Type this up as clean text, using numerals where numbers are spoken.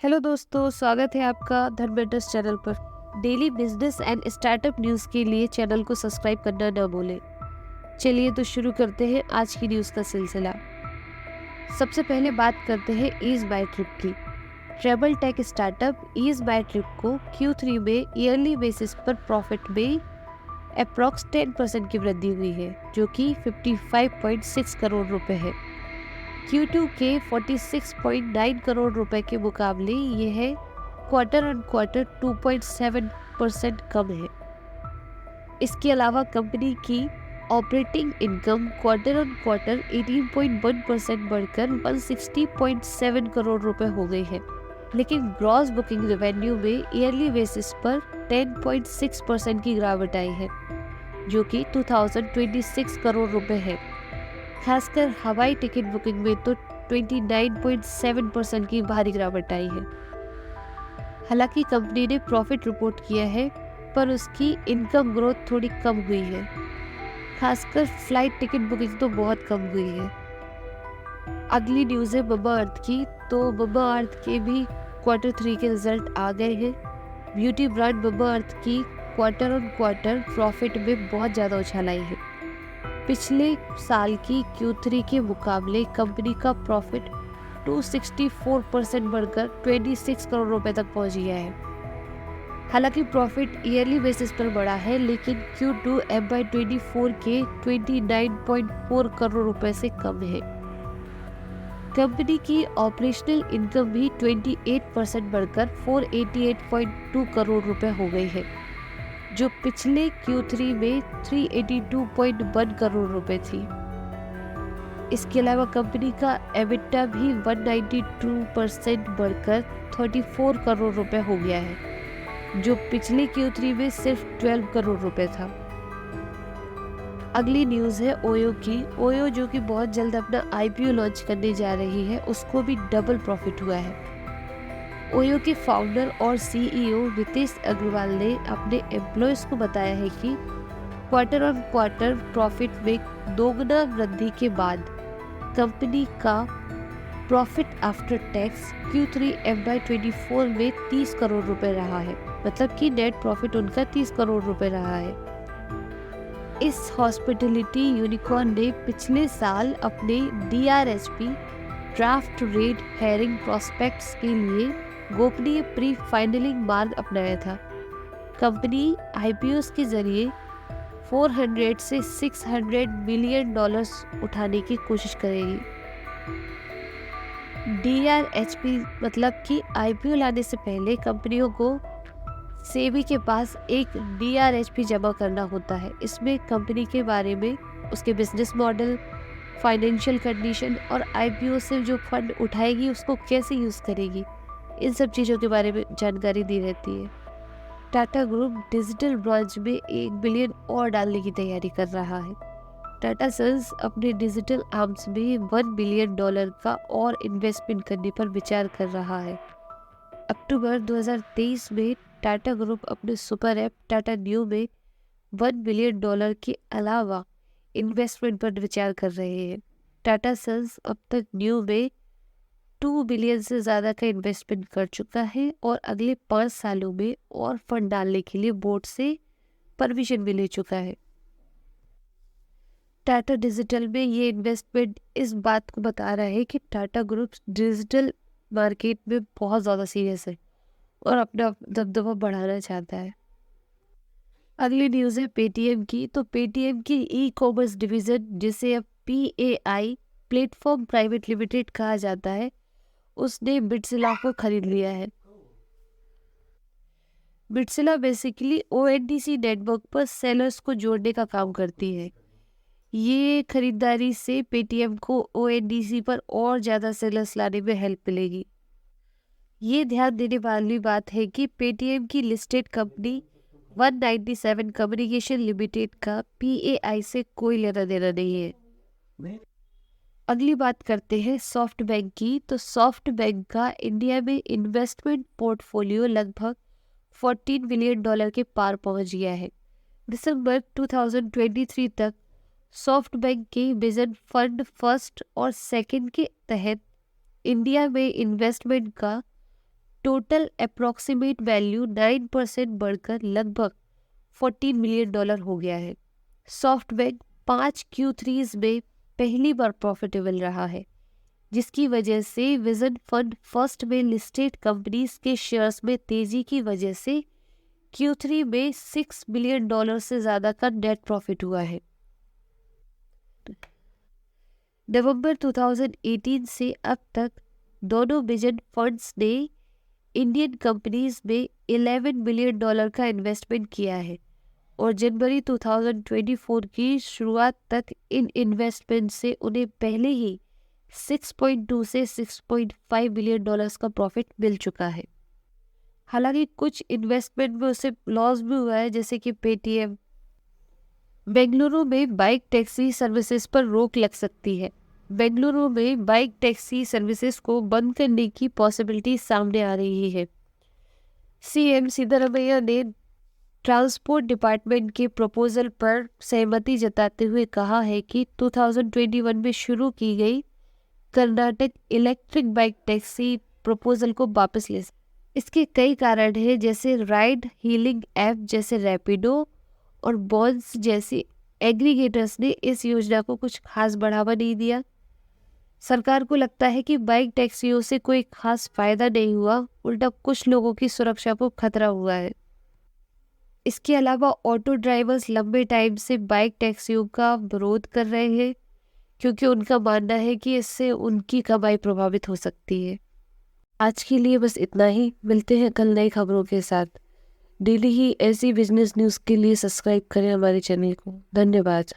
Hello दोस्तों, स्वागत है आपका धर्मेंद्र चैनल पर। Daily business and startup news के लिए चैनल को सब्सक्राइब करना न भूलें। चलिए तो शुरू करते हैं आज की न्यूज़ का सिलसिला। सबसे पहले बात करते हैं ईज बाय ट्रिप की। Travel tech startup Ease My Trip को Q3 में ईयरली बेसिस पर प्रॉफिट में अप्रॉक्स 10% की वृद्धि हुई है, जो कि 55.6 करोड़ रुपए है। Q2 के 46.9 करोड़ रुपए के मुकाबले यह क्वार्टर ऑन क्वार्टर 2.7% कम है। इसके अलावा कंपनी की operating income quarter on quarter 18.1% बढ़कर 160.7 करोड़ रुपए हो गई है, लेकिन ग्रॉस बुकिंग रेवेन्यू में ईयरली बेसिस पर 10.6% की गिरावट आई है, जो कि 2026 करोड़ रुपए है। खासकर हवाई टिकट बुकिंग में तो 29.7% की भारी गिरावट आई है। हालांकि कंपनी ने प्रॉफिट रिपोर्ट किया है, पर उसकी इनकम ग्रोथ थोड़ी कम हुई है। खासकर फ्लाइट टिकट बुकिंग तो बहुत कम हुई है। अगली न्यूज़ है ममाअर्थ की। तो ममाअर्थ के भी Q3 के रिजल्ट आ गए हैं। ब्यूटी ब्रांड ममाअर्थ की क्वार्टर ऑन क्वार्टर प्रॉफिट में बहुत ज़्यादा उछाल आई है। पिछले साल की Q3 के मुकाबले कंपनी का प्रॉफिट 264% बढ़कर 26 करोड़ रुपए तक पहुंच गया है। हालांकि प्रॉफिट ईयरली बेसिस पर बढ़ा है, लेकिन Q2 FY24 के 29.4 करोड़ रुपए से कम है। कंपनी की ऑपरेशनल इनकम भी 28% बढ़कर 488.2 करोड़ रुपए हो गई है, जो पिछले Q3 में 382.1 करोड़ रुपए थी। इसके अलावा कंपनी का एबिटा भी 192% बढ़कर 34 करोड़ रुपए हो गया है, जो पिछले Q3 में सिर्फ 12 करोड़ रुपए था। अगली न्यूज़ है ओयो की। ओयो जो कि बहुत जल्द अपना IPO लॉन्च करने जा रही है, उसको भी डबल प्रॉफिट हुआ है। ओयो के फाउंडर और CEO रितेश अग्रवाल ने अपने एम्प्लॉयज़ को बताया है कि क्वार्टर ऑन क्वार्टर प्रॉफिट में दोगुना वृद्धि के बाद कंपनी का profit after tax Q3 FY24 में 30 करोड़ रुपए रहा है। मतलब कि नेट प्रॉफिट उनका 30 करोड़ रुपए रहा है। इस हॉस्पिटलिटी यूनिकॉर्न ने पिछले साल अपने DRHP draft rate hearing prospects के लिए गोपनीय प्री फाइनलिंग मार्ग अपनाया था। कंपनी IPOs के जरिए 400 से 600 मिलियन डॉलर्स उठाने की कोशिश करेगी। DRHP मतलब कि IPO लाने से पहले कंपनियों को सेबी के पास एक DRHP जमा करना होता है। इसमें कंपनी के बारे में, उसके बिजनेस मॉडल, फाइनेंशियल कंडीशन और IPO से जो फंड उठाएगी उसको कैसे यूज़ करेगी, इन सब चीज़ों के बारे में जानकारी दी रहती है। टाटा ग्रुप डिजिटल ब्रांच में 1 बिलियन और डालने की तैयारी कर रहा है। टाटा सन्स अपने डिजिटल आर्म्स में $1 बिलियन का और इन्वेस्टमेंट करने पर विचार कर रहा है। अक्टूबर 2023 में टाटा ग्रुप अपने सुपर ऐप टाटा न्यू में $1 बिलियन के अलावा इन्वेस्टमेंट पर विचार कर रहे हैं। टाटा सन्स अब तक न्यू में 2 बिलियन से ज़्यादा का इन्वेस्टमेंट कर चुका है और अगले 5 सालों में और फंड डालने के लिए बोर्ड से परमिशन भी ले चुका है। टाटा डिजिटल में ये इन्वेस्टमेंट इस बात को बता रहा है कि टाटा ग्रुप डिजिटल मार्केट में बहुत ज़्यादा सीरियस है और अपना दबदबा बढ़ाना चाहता है। अगली न्यूज़ है पेटीएम की। तो पेटीएम की ई-कॉमर्स डिवीज़न, जिसे अब PAI प्लेटफॉर्म प्राइवेट लिमिटेड कहा जाता है, उसने बिटसिला को खरीद लिया है। बिटसिला बेसिकली ONDC नेटवर्क पर सेलर्स को जोड़ने का काम करती है। ये खरीदारी से पेटीएम को ONDC पर और ज़्यादा सेलर्स लाने में हेल्प मिलेगी। ये ध्यान देने वाली बात है कि पेटीएम की लिस्टेड कंपनी 197 कम्युनिकेशन लिमिटेड का PAI से कोई लेना देना नहीं है। अगली बात करते हैं सॉफ्ट बैंक की। तो सॉफ्ट बैंक का इंडिया में इन्वेस्टमेंट पोर्टफोलियो लगभग $14 बिलियन के पार पहुंच गया है। दिसंबर 2023 तक सॉफ्ट बैंक के विजन फंड फर्स्ट और सेकंड के तहत इंडिया में इन्वेस्टमेंट का टोटल अप्रॉक्सीमेट वैल्यू 9% बढ़कर लगभग $14 मिलियन हो गया है। सॉफ्टबैंक 5 Q3s में पहली बार प्रॉफिटेबल रहा है, जिसकी वजह से विजन फंड फर्स्ट में लिस्टेड कंपनीज के शेयर्स में तेजी की वजह से Q3 में $6 बिलियन से ज़्यादा का नेट प्रॉफिट हुआ है। नवंबर 2018 से अब तक दोनों विजन फंड्स ने इंडियन कंपनीज में $11 बिलियन का इन्वेस्टमेंट किया है और जनवरी 2024 की शुरुआत तक इन इन्वेस्टमेंट से उन्हें पहले ही 6.2 से 6.5 बिलियन डॉलर्स का प्रॉफिट मिल चुका है। हालांकि कुछ इन्वेस्टमेंट में उसे लॉस भी हुआ है, जैसे कि पेटीएम। बेंगलुरु में बाइक टैक्सी सर्विसेज पर रोक लग सकती है। बेंगलुरु में बाइक टैक्सी सर्विसेज को बंद करने की पॉसिबिलिटी सामने आ रही है। सीएम सिद्धरामैया ने ट्रांसपोर्ट डिपार्टमेंट के प्रपोजल पर सहमति जताते हुए कहा है कि 2021 में शुरू की गई Karnataka electric bike taxi proposal को वापस ले। इसके कई कारण हैं, जैसे राइड हीलिंग ऐप जैसे रैपिडो और बॉन्स जैसे एग्रीगेटर्स ने इस योजना को कुछ खास बढ़ावा नहीं दिया। सरकार को लगता है कि बाइक टैक्सियों से कोई खास फायदा नहीं हुआ, उल्टा कुछ लोगों की सुरक्षा को खतरा हुआ है। इसके अलावा ऑटो ड्राइवर्स लंबे टाइम से बाइक टैक्सियों का विरोध कर रहे हैं, क्योंकि उनका मानना है कि इससे उनकी कमाई प्रभावित हो सकती है। आज के लिए बस इतना ही। मिलते हैं कल नई खबरों के साथ। डेली ही ऐसी बिजनेस न्यूज़ के लिए सब्सक्राइब करें हमारे चैनल को। धन्यवाद।